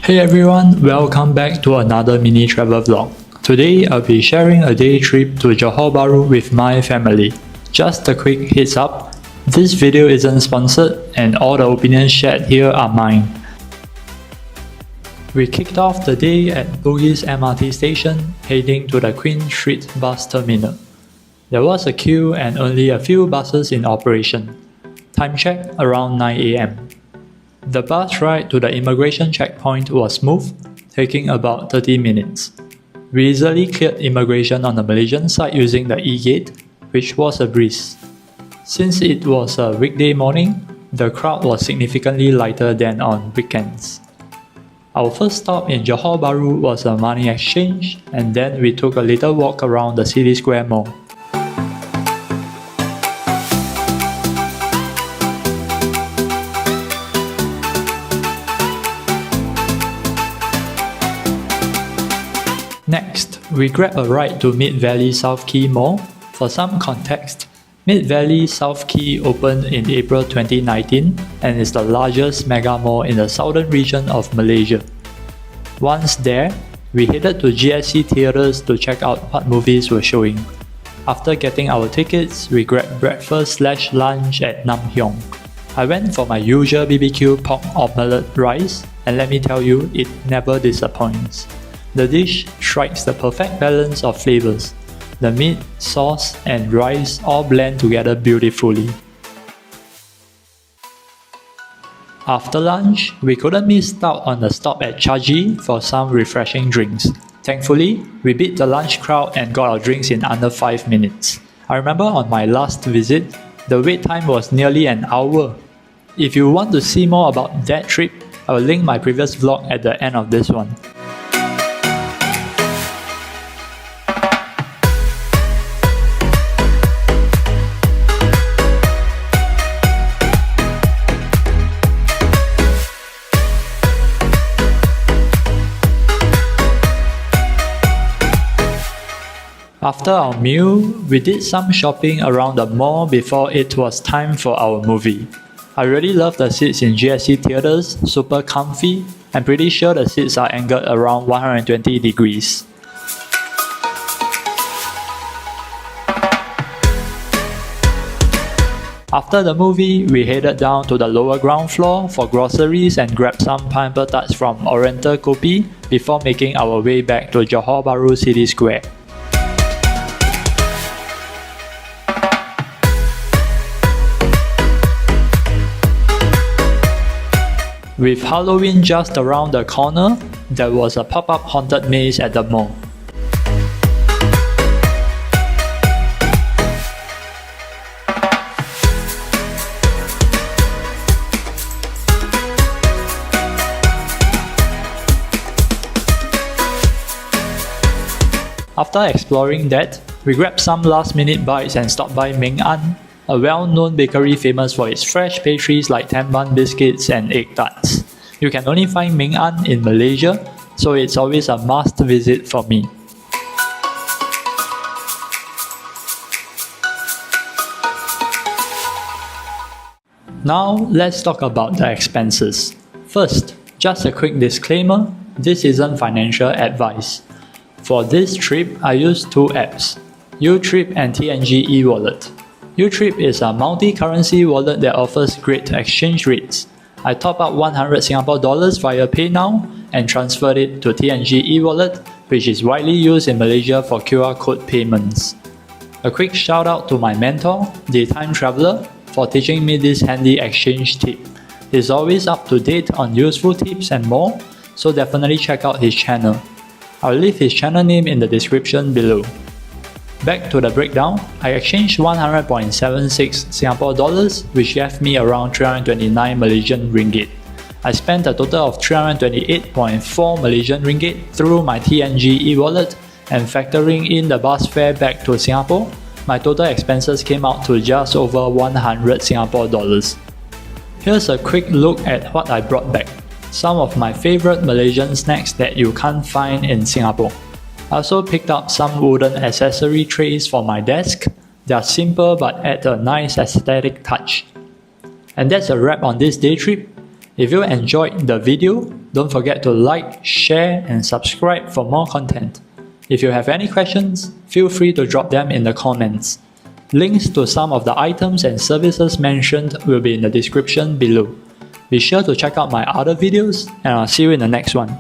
Hey everyone, welcome back to another mini travel vlog. Today I'll be sharing a day trip to Johor Bahru with my family. Just a quick heads up, this video isn't sponsored and all the opinions shared here are mine. We kicked off the day at Bugis MRT station, heading to the Queen Street bus terminal. There was a queue and only a few buses in operation. Time check around 9 AM. The bus ride to the immigration checkpoint was smooth, taking about 30 minutes. We easily cleared immigration on the Malaysian side using the E-gate, which was a breeze. Since it was a weekday morning, the crowd was significantly lighter than on weekends. Our first stop in Johor Bahru was a money exchange, and then we took a little walk around the City Square Mall. Next, we grabbed a ride to Mid Valley South Quay Mall. For some context, Mid Valley South Quay opened in April 2019 and is the largest mega mall in the southern region of Malaysia. Once there, we headed to GSC Theatres to check out what movies were showing. After getting our tickets, we grabbed breakfast/lunch at Nam Hyong. I went for my usual BBQ pork omelette rice, and let me tell you, it never disappoints. The dish strikes the perfect balance of flavors. The meat, sauce, and rice all blend together beautifully. After lunch, we couldn't miss out on a stop at Chaji for some refreshing drinks. Thankfully, we beat the lunch crowd and got our drinks in under 5 minutes. I remember on my last visit, the wait time was nearly an hour. If you want to see more about that trip, I will link my previous vlog at the end of this one. After our meal, we did some shopping around the mall before it was time for our movie. I really love the seats in GSC Theatres, super comfy, and pretty sure the seats are angled around 120 degrees. After the movie, we headed down to the lower ground floor for groceries and grabbed some pineapple tarts from Oriental Kopi before making our way back to Johor Bahru City Square. With Halloween just around the corner, there was a pop-up haunted maze at the mall. After exploring that, we grabbed some last-minute bites and stopped by Meng An, a well-known bakery famous for its fresh pastries like tan bun biscuits and egg tarts. You can only find Meng An in Malaysia, so it's always a must visit for me. Now, let's talk about the expenses. First, just a quick disclaimer, this isn't financial advice. For this trip, I used two apps, Utrip and TNG eWallet. Utrip is a multi-currency wallet that offers great exchange rates. I top up 100 Singapore dollars via PayNow and transferred it to TNG eWallet, which is widely used in Malaysia for QR code payments. A quick shout out to my mentor, the Time Traveller, for teaching me this handy exchange tip. He's always up to date on useful tips and more, so definitely check out his channel. I'll leave his channel name in the description below. Back to the breakdown, I exchanged 100.76 Singapore dollars, which gave me around 329 Malaysian ringgit. I spent a total of 328.4 Malaysian ringgit through my TNG e-wallet, and factoring in the bus fare back to Singapore, my total expenses came out to just over 100 Singapore dollars. Here's a quick look at what I brought back. Some of my favorite Malaysian snacks that you can't find in Singapore. I also picked up some wooden accessory trays for my desk. They are simple but add a nice aesthetic touch. And that's a wrap on this day trip. If you enjoyed the video, Don't forget to like, share, and subscribe for more content. If you have any questions, feel free to drop them in the comments. Links to some of the items and services mentioned will be in the description below. Be sure to check out my other videos, and I'll see you in the next one.